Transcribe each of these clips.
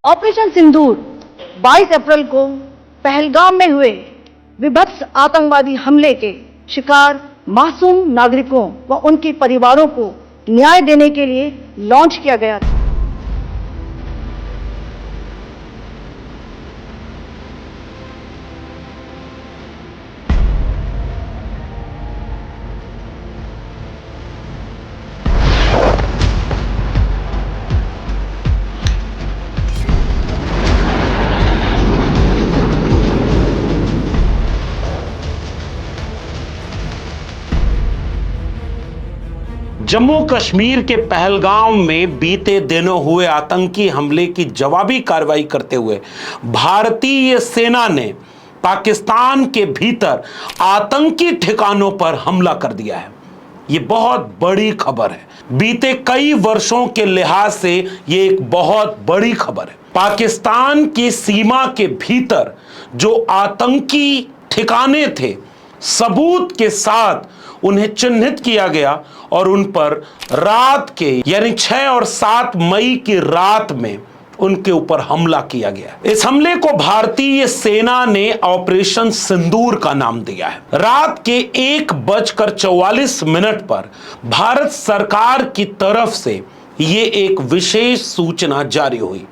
Operation सिंदूर 22 अप्रैल को पहलगाम में हुए विभत्स आतंकवादी हमले के शिकार मासूम नागरिकों व उनके परिवारों को न्याय देने के लिए लॉन्च किया गया था। जम्मू कश्मीर के पहलगाम में बीते दिनों हुए आतंकी हमले की जवाबी कार्रवाई करते हुए भारतीय सेना ने पाकिस्तान के भीतर आतंकी ठिकानों पर हमला कर दिया है। ये बहुत बड़ी खबर है। बीते कई वर्षों के लिहाज से ये एक बहुत बड़ी खबर है। पाकिस्तान की सीमा के भीतर जो आतंकी ठिकाने थे, सबूत के साथ उन्हें चिन्हित किया गया और उन पर रात के यानी 6 और 7 मई की रात में उनके ऊपर हमला किया गया। इस हमले को भारतीय सेना ने ऑपरेशन सिंदूर का नाम दिया है। रात के 1:44 पर भारत सरकार की तरफ से ये एक विशेष सूचना जारी हुई।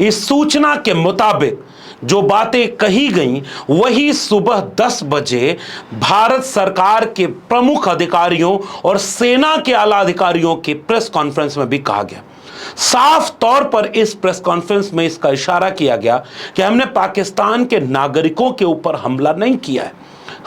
इस सूचना के मुताबिक जो बातें कही गईं वही सुबह 10 बजे भारत सरकार के प्रमुख अधिकारियों और सेना के आला अधिकारियों की प्रेस कॉन्फ्रेंस में भी कहा गया। साफ तौर पर इस प्रेस कॉन्फ्रेंस में इसका इशारा किया गया कि हमने पाकिस्तान के नागरिकों के ऊपर हमला नहीं किया है,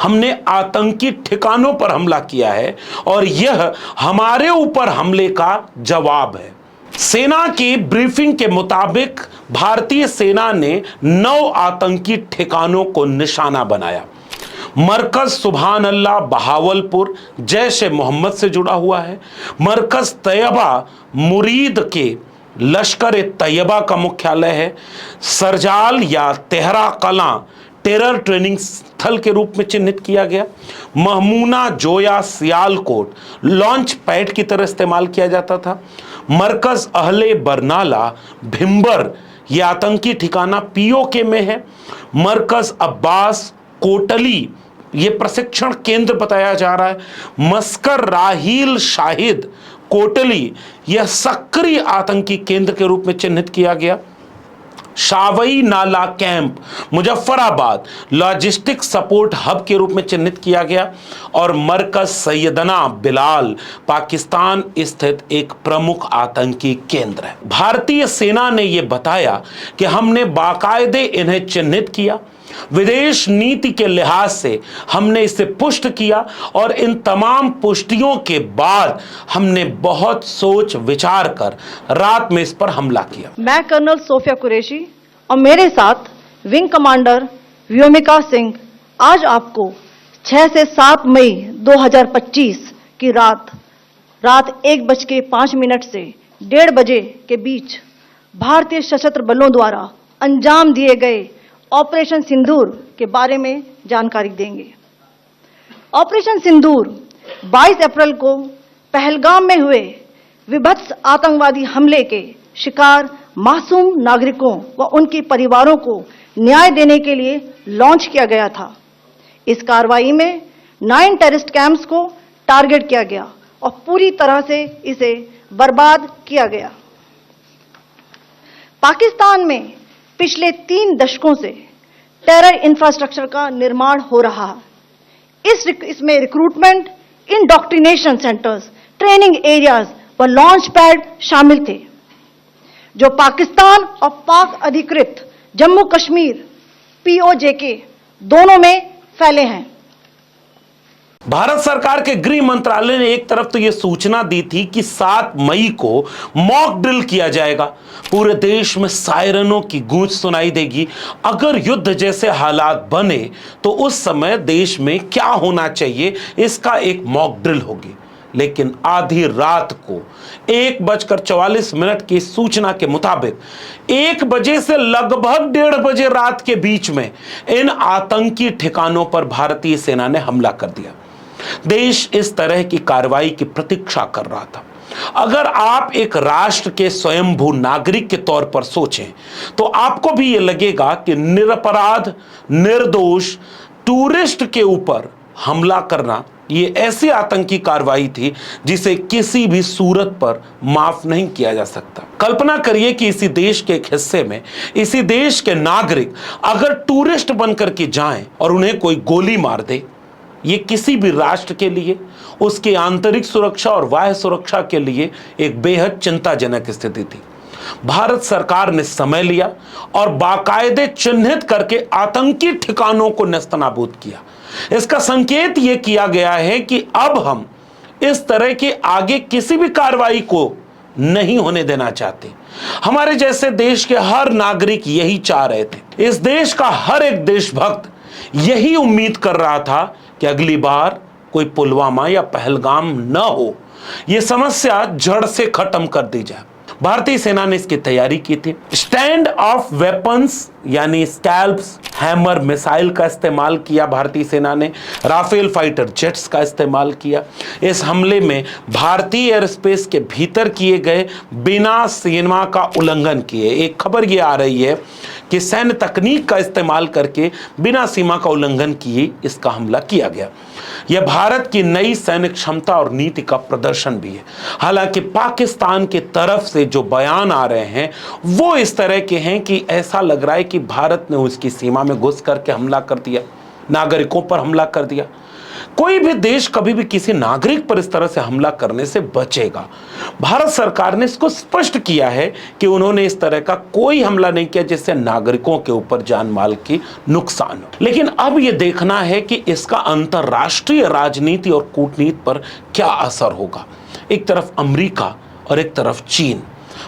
हमने आतंकी ठिकानों पर हमला किया है और यह हमारे ऊपर हमले का जवाब है। सेना की ब्रीफिंग के मुताबिक भारतीय सेना ने 9 आतंकी ठिकानों को निशाना बनाया। मरकज सुभान अल्लाह बहावलपुर जैश ए मोहम्मद से जुड़ा हुआ है। मरकज तैयबा मुरीद के लश्कर ए तैयबा का मुख्यालय है। सरजाल या तेहरा कलां टेरर ट्रेनिंग स्थल के रूप में चिन्हित किया गया। महमूना जोया सियालकोट लॉन्च पैड की तरह इस्तेमाल किया जाता था। मरकज अहले बरनाला भिंबर यह आतंकी ठिकाना पीओके में है। मरकज अब्बास कोटली ये प्रशिक्षण केंद्र बताया जा रहा है। मस्कर राहील शाहिद कोटली यह सक्रिय आतंकी केंद्र के रूप में चिन्हित किया गया। शावई नाला camp Muzaffarabad logistic support hub के रूप में चिन्हित किया गया और मरकज सैयदना बिलाल पाकिस्तान स्थित एक प्रमुख आतंकी केंद्र है। भारतीय सेना ने यह बताया कि हमने बाकायदे इन्हें चिन्हित किया, विदेश नीति के लिहाज से हमने इसे पुष्ट किया और इन तमाम पुष्टियों के बाद हमने बहुत सोच विचार कर रात में इस पर हमला किया। मैं कर्नल सोफिया कुरैशी और मेरे साथ विंग कमांडर व्योमिका सिंह आज आपको 6 से 7 मई 2025 की रात 1:05 से 1:30 बजे के बीच भारतीय सशस्त्र बलों द्वारा अंजाम दिए गए ऑपरेशन सिंदूर के बारे में जानकारी देंगे। ऑपरेशन सिंदूर 22 अप्रैल को पहलगाम में हुए विभत्स आतंकवादी हमले के शिकार मासूम नागरिकों व उनके परिवारों को न्याय देने के लिए लॉन्च किया गया था। इस कार्रवाई में 9 टेररिस्ट कैंप्स को टारगेट किया गया और पूरी तरह से इसे बर्बाद किया गया। पाकिस्तान में पिछले 3 दशकों से टेरर इंफ्रास्ट्रक्चर का निर्माण हो रहा है। इसमें recruitment, indoctrination centres, training areas व लॉन्च पैड शामिल थे, जो पाकिस्तान और पाक अधिकृत जम्मू कश्मीर POJK दोनों में फैले हैं। भारत सरकार के गृह मंत्रालय ने एक तरफ तो यह सूचना दी थी कि 7 मई को मॉक ड्रिल किया जाएगा, पूरे देश में सायरनों की गूंज सुनाई देगी। अगर युद्ध जैसे हालात बने तो उस समय देश में क्या होना चाहिए इसका एक मॉक ड्रिल होगी। लेकिन आधी रात को 1:44 की सूचना के मुताबिक 1 बजे से लगभग 1:30 बजे रात के बीच में इन आतंकी ठिकानों पर भारतीय सेना ने हमला कर दिया। देश इस तरह की कार्रवाई की प्रतीक्षा कर रहा था। अगर आप एक राष्ट्र के स्वयंभू नागरिक के तौर पर सोचें तो आपको भी यह लगेगा कि निरपराध निर्दोष टूरिस्ट के ऊपर हमला करना ये ऐसी आतंकी कार्रवाई थी जिसे किसी भी सूरत पर माफ नहीं किया जा सकता। कल्पना करिए कि इसी देश के एक हिस्से में इसी देश के नागरिक अगर टूरिस्ट बनकर के जाएं और उन्हें कोई गोली मार दे, ये किसी भी राष्ट्र के लिए उसकी आंतरिक सुरक्षा और बाह्य सुरक्षा के लिए एक बेहद चिंताजनक स्थिति थी। भारत सरकार ने समय लिया और बाकायदे चिन्हित करके आतंकी ठिकानों को नेस्तनाबूद किया। इसका संकेत यह किया गया है कि अब हम इस तरह के आगे किसी भी कार्रवाई को नहीं होने देना चाहते। हमारे जैसे देश के हर नागरिक यही चाह रहे थे। इस देश का हर एक देशभक्त यही उम्मीद कर रहा था कि अगली बार कोई पुलवामा या पहलगाम न हो, यह समस्या जड़ से खत्म कर दी जाए। भारतीय सेना ने इसकी तैयारी की थी। स्टैंड ऑफ वेपन्स यानी स्कैल्प्स, हैमर मिसाइल का इस्तेमाल किया भारतीय सेना ने, राफेल फाइटर जेट्स का इस्तेमाल किया। इस हमले में भारतीय एयर स्पेस के भीतर किए गए बिना सीमा का उल्लंघन किए। एक खबर ये आ रही है कि सैन्य तकनीक का इस्तेमाल करके बिना सीमा का उल्लंघन किए इसका हमला किया गया। यह भारत की नई सैन्य क्षमता और नीति का प्रदर्शन भी है। हालांकि पाकिस्तान की तरफ से जो बयान आ रहे हैं वो इस तरह के हैं कि ऐसा लग रहा है कि भारत ने उसकी सीमा में घुस करके हमला कर दिया, नागरिकों पर हमला कर दिया। कोई भी देश कभी भी किसी नागरिक पर इस तरह से हमला करने से बचेगा। भारत सरकार ने इसको स्पष्ट किया है कि उन्होंने इस तरह का कोई हमला नहीं किया जिससे नागरिकों के ऊपर जान माल की नुकसान हो। लेकिन अब यह देखना है कि इसका अंतर्राष्ट्रीय राजनीति और कूटनीति पर क्या असर होगा। एक तरफ अमेरिका और एक तरफ चीन।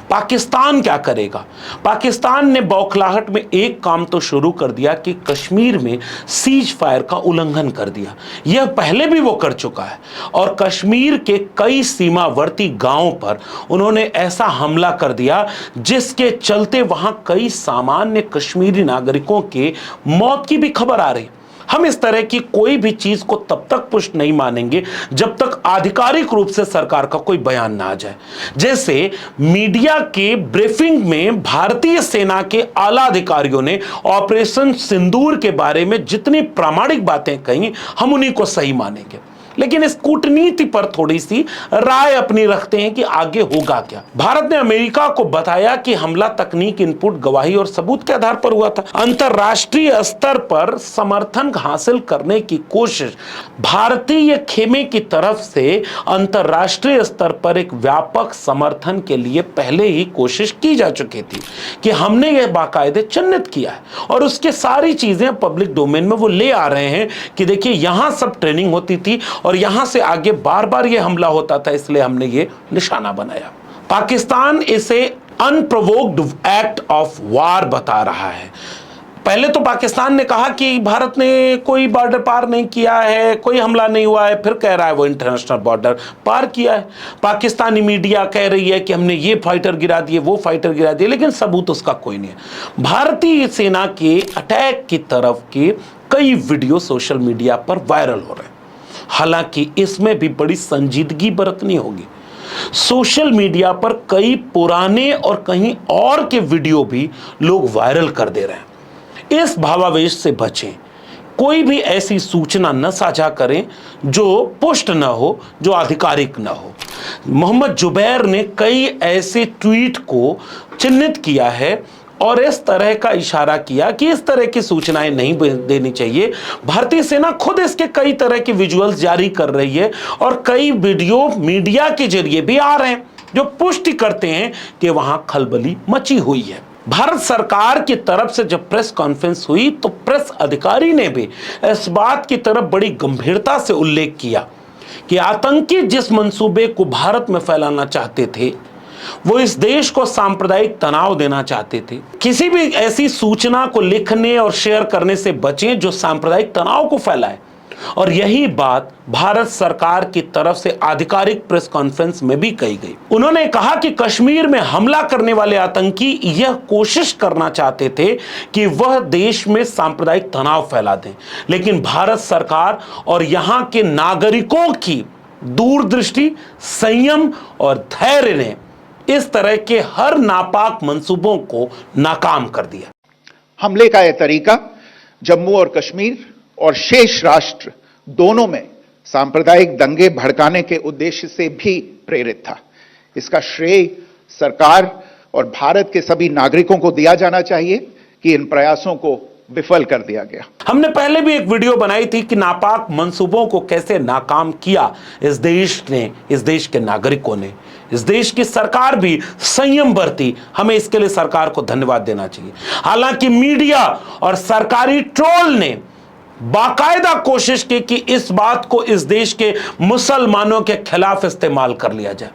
पाकिस्तान क्या करेगा? पाकिस्तान ने बौखलाहट में एक काम तो शुरू कर दिया कि कश्मीर में सीज फायर का उल्लंघन कर दिया। यह पहले भी वो कर चुका है और कश्मीर के कई सीमावर्ती गांवों पर उन्होंने ऐसा हमला कर दिया जिसके चलते वहां कई सामान्य कश्मीरी नागरिकों के मौत की भी खबर आ रही। हम इस तरह की कोई भी चीज को तब तक पुष्ट नहीं मानेंगे जब तक आधिकारिक रूप से सरकार का कोई बयान ना आ जाए। जैसे मीडिया के ब्रीफिंग में भारतीय सेना के आला अधिकारियों ने ऑपरेशन सिंदूर के बारे में जितनी प्रामाणिक बातें कही हम उन्हीं को सही मानेंगे, लेकिन इस कूटनीति पर थोड़ी सी राय अपनी रखते हैं कि आगे होगा क्या। भारत ने अमेरिका को बताया कि हमला तकनीक, इनपुट, गवाही और सबूत के आधार पर हुआ था। अंतरराष्ट्रीय स्तर पर समर्थन हासिल करने की कोशिश भारतीय खेमे की तरफ से अंतरराष्ट्रीय स्तर पर एक व्यापक समर्थन के लिए पहले ही कोशिश की जा चुकी थी कि हमने यह बाकायदे चिन्हित किया है और उसके सारी चीजें पब्लिक डोमेन में वो ले आ रहे हैं कि देखिए यहां सब ट्रेनिंग होती थी और यहां से आगे बार बार यह हमला होता था, इसलिए हमने ये निशाना बनाया। पाकिस्तान इसे अनप्रोवोक्ड एक्ट ऑफ वार बता रहा है। पहले तो पाकिस्तान ने कहा कि भारत ने कोई बॉर्डर पार नहीं किया है, कोई हमला नहीं हुआ है, फिर कह रहा है वो इंटरनेशनल बॉर्डर पार किया है। पाकिस्तानी मीडिया कह रही है कि हमने ये फाइटर गिरा दिए, वो फाइटर गिरा दिए, लेकिन सबूत उसका कोई नहीं है। भारतीय सेना के अटैक की तरफ के कई वीडियो सोशल मीडिया पर वायरल हो रहे हैं। हालांकि इसमें भी बड़ी संजीदगी बरतनी होगी। सोशल मीडिया पर कई पुराने और कहीं और के वीडियो भी लोग वायरल कर दे रहे हैं। इस भावावेश से बचें। कोई भी ऐसी सूचना न साझा करें जो पुष्ट न हो, जो आधिकारिक न हो। मोहम्मद जुबैर ने कई ऐसे ट्वीट को चिन्हित किया है और इस तरह का इशारा किया कि इस तरह की सूचनाएं नहीं देनी चाहिए। भारतीय सेना खुद इसके कई तरह के विजुअल्स जारी कर रही है और कई वीडियो मीडिया के जरिए भी आ रहे हैं जो पुष्टि करते हैं कि वहां खलबली मची हुई है। भारत सरकार की तरफ से जब प्रेस कॉन्फ्रेंस हुई तो प्रेस अधिकारी ने भी इस बात की तरफ बड़ी गंभीरता से उल्लेख किया कि आतंकी जिस मंसूबे को भारत में फैलाना चाहते थे वो इस देश को सांप्रदायिक तनाव देना चाहते थे। किसी भी ऐसी सूचना को लिखने और शेयर करने से बचें जो सांप्रदायिक तनाव को फैलाए। और यही बात भारत सरकार की तरफ से आधिकारिक प्रेस कॉन्फ्रेंस में भी कही गई। उन्होंने कहा कि कश्मीर में हमला करने वाले आतंकी यह कोशिश करना चाहते थे कि वह देश में सांप्रदायिक तनाव फैला दें, लेकिन भारत सरकार और यहां के नागरिकों की दूरदृष्टि, संयम और धैर्य ने इस तरह के हर नापाक मंसूबों को नाकाम कर दिया। हमले का यह तरीका जम्मू और कश्मीर और शेष राष्ट्र दोनों में सांप्रदायिक दंगे भड़काने के उद्देश्य से भी प्रेरित था। इसका श्रेय सरकार और भारत के सभी नागरिकों को दिया जाना चाहिए कि इन प्रयासों को विफल कर दिया गया। हमने पहले भी एक वीडियो बनाई थी कि नापाक मंसूबों को कैसे नाकाम किया इस देश ने, इस देश के नागरिकों ने। इस देश की सरकार भी संयम बरती, हमें इसके लिए सरकार को धन्यवाद देना चाहिए। हालांकि मीडिया और सरकारी ट्रोल ने बाकायदा कोशिश की कि इस बात को इस देश के मुसलमानों के खिलाफ इस्तेमाल कर लिया जाए,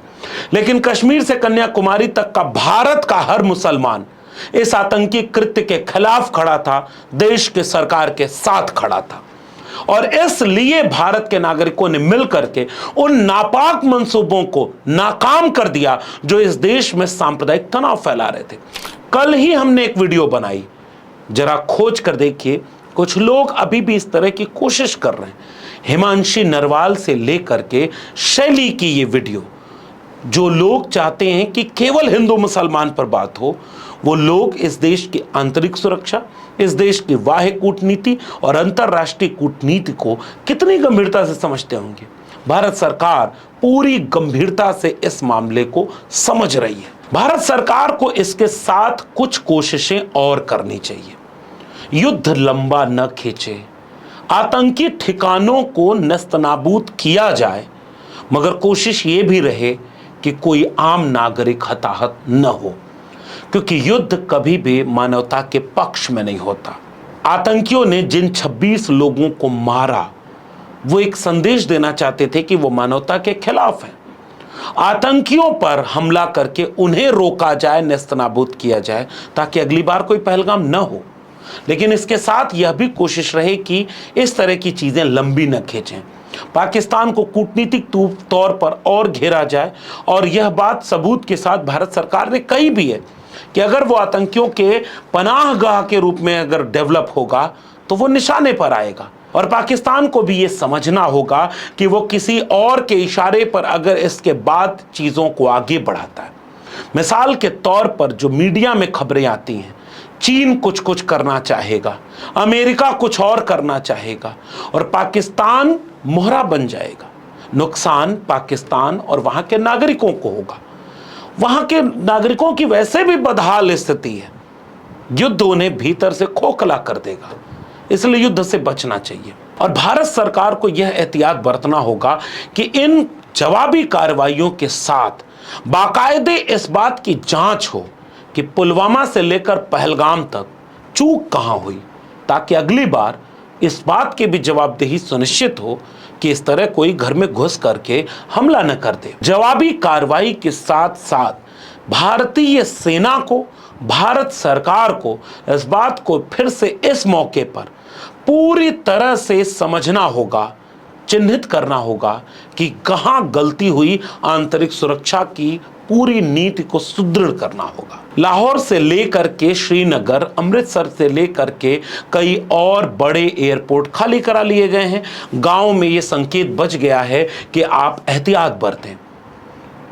लेकिन कश्मीर से कन्याकुमारी तक का भारत का हर मुसलमान इस आतंकी कृत्य के खिलाफ खड़ा था, देश के सरकार के साथ खड़ा था। और इसलिए भारत के नागरिकों ने मिलकर के उन नापाक मंसूबों को नाकाम कर दिया जो इस देश में सांप्रदायिक तनाव फैला रहे थे। कल ही हमने एक वीडियो बनाई, जरा खोज कर देखिए, कुछ लोग अभी भी इस तरह की कोशिश कर रहे हैं। हिमांशी नरवाल से लेकर के शैली की ये वीडियो, जो लोग चाहते हैं कि केवल हिंदू मुसलमान पर बात हो, वो लोग इस देश की आंतरिक सुरक्षा, इस देश की बाह्य कूटनीति और अंतर्राष्ट्रीय कूटनीति को कितनी गंभीरता से समझते होंगे। भारत सरकार पूरी गंभीरता से इस मामले को समझ रही है। भारत सरकार को इसके साथ कुछ कोशिशें और करनी चाहिए। युद्ध लंबा न खींचे, आतंकी ठिकानों को नस्तनाबूद किया जाए, मगर कोशिश ये भी रहे कि कोई आम नागरिक हताहत न हो, क्योंकि युद्ध कभी भी मानवता के पक्ष में नहीं होता। आतंकियों ने जिन 26 लोगों को मारा, वो एक संदेश देना चाहते थे कि वो मानवता के खिलाफ हैं। आतंकियों पर हमला करके उन्हें रोका जाए, नेस्तनाबूद किया जाए, ताकि अगली बार कोई पहलगाम न हो। लेकिन इसके साथ यह भी कोशिश रहे कि इस तरह की चीजें लंबी न खींचें, पाकिस्तान को कूटनीतिक तौर पर और घेरा जाए। और यह बात सबूत के साथ भारत सरकार ने कही भी है कि अगर वो आतंकियों के पनाहगाह के रूप में अगर डेवलप होगा तो वो निशाने पर आएगा। और पाकिस्तान को भी ये समझना होगा कि वो किसी और के इशारे पर अगर इसके बाद चीज़ों को आगे बढ़ाता है। मिसाल के तौर पर जो मीडिया में खबरें आती हैं, चीन कुछ कुछ करना चाहेगा, अमेरिका कुछ और करना चाहेगा और पाकिस्तान मोहरा बन जाएगा। नुकसान पाकिस्तान और वहाँ के नागरिकों को होगा। वहाँ के नागरिकों की वैसे भी बदहाल स्थिति है, युद्ध उन्हें भीतर से खोखला कर देगा। इसलिए युद्ध से बचना चाहिए और भारत सरकार को यह एहतियात बरतना होगा कि इन जवाबी कार्रवाइयों के साथ बाकायदे इस बात की जांच हो कि पुलवामा से लेकर पहलगाम तक चूक कहां हुई, ताकि अगली बार इस बात की भी जवाबदेही सुनिश्चित हो कि इस तरह कोई घर में घुस करके हमला न कर दे। जवाबी कार्रवाई के साथ साथ भारतीय सेना को, भारत सरकार को इस बात को फिर से इस मौके पर पूरी तरह से समझना होगा, चिन्हित करना होगा कि कहां गलती हुई। आंतरिक सुरक्षा की पूरी नीति को सुदृढ़ करना होगा। लाहौर से लेकर के श्रीनगर, अमृतसर से लेकर के कई और बड़े एयरपोर्ट खाली करा लिए गए हैं। गांव में ये संकेत बज गया है कि आप एहतियात बरतें।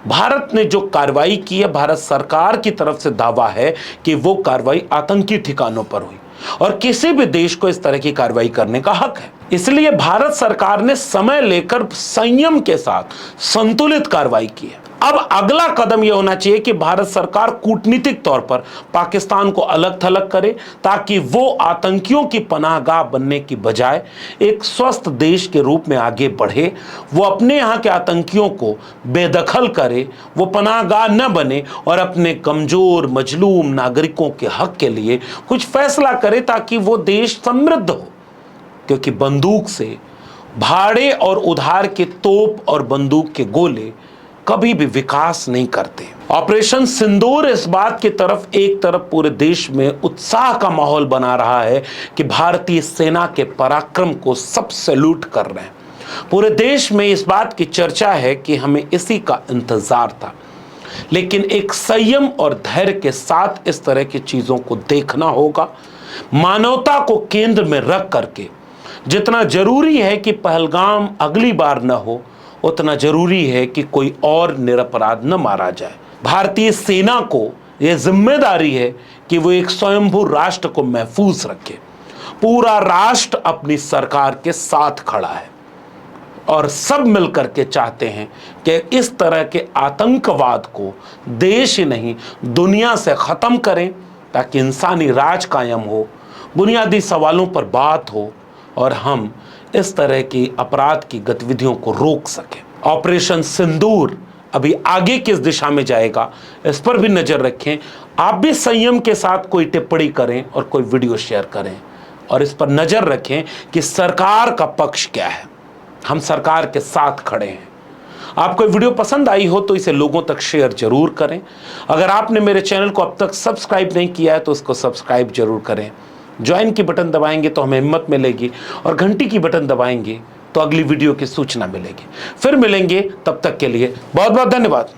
भारत ने जो कार्रवाई की है, भारत सरकार की तरफ से दावा है कि वो कार्रवाई आतंकी ठिकानों पर हुई और किसी भी देश को इस तरह की कार्रवाई करने का हक है। इसलिए भारत सरकार ने समय लेकर संयम के साथ संतुलित कार्रवाई की है। अब अगला कदम यह होना चाहिए कि भारत सरकार कूटनीतिक तौर पर पाकिस्तान को अलग थलग करे, ताकि वो आतंकियों की पनाहगाह बनने की बजाय एक स्वस्थ देश के रूप में आगे बढ़े। वो अपने यहाँ के आतंकियों को बेदखल करे, वो पनाहगाह न बने और अपने कमजोर मजलूम नागरिकों के हक के लिए कुछ फैसला करे, ताकि वो देश समृद्ध हो। क्योंकि बंदूक से, भाड़े और उधार के तोप और बंदूक के गोले कभी भी विकास नहीं करते। ऑपरेशन सिंदूर इस बात की तरफ एक तरफ पूरे देश में उत्साह का माहौल बना रहा है कि भारतीय सेना के पराक्रम को सब सैल्यूट कर रहे हैं। पूरे देश में इस बात की चर्चा है कि हमें इसी का इंतजार था। लेकिन एक संयम और धैर्य के साथ इस तरह की चीजों को देखना होगा, मानवता को केंद्र में रख करके। जितना जरूरी है कि पहलगाम अगली बार न हो, उतना जरूरी है कि कोई और निरपराध न मारा जाए। भारतीय सेना को यह जिम्मेदारी है कि वो एक स्वयंभू राष्ट्र को महफूज रखे। पूरा राष्ट्र अपनी सरकार के साथ खड़ा है और सब मिलकर के चाहते हैं कि इस तरह के आतंकवाद को देश ही नहीं दुनिया से खत्म करें, ताकि इंसानी राज कायम हो, बुनियादी सवालों पर बात हो और हम इस तरह की अपराध की गतिविधियों को रोक सकें। ऑपरेशन सिंदूर अभी आगे किस दिशा में जाएगा, इस पर भी नजर रखें। आप भी संयम के साथ कोई टिप्पणी करें और कोई वीडियो शेयर करें और इस पर नजर रखें कि सरकार का पक्ष क्या है। हम सरकार के साथ खड़े हैं। आपको वीडियो पसंद आई हो तो इसे लोगों तक शेयर जरूर करें। अगर आपने मेरे चैनल को अब तक सब्सक्राइब नहीं किया है तो उसको सब्सक्राइब जरूर करें। ज्वाइन की बटन दबाएंगे तो हमें हिम्मत मिलेगी और घंटी की बटन दबाएंगे तो अगली वीडियो की सूचना मिलेगी। फिर मिलेंगे, तब तक के लिए बहुत बहुत धन्यवाद।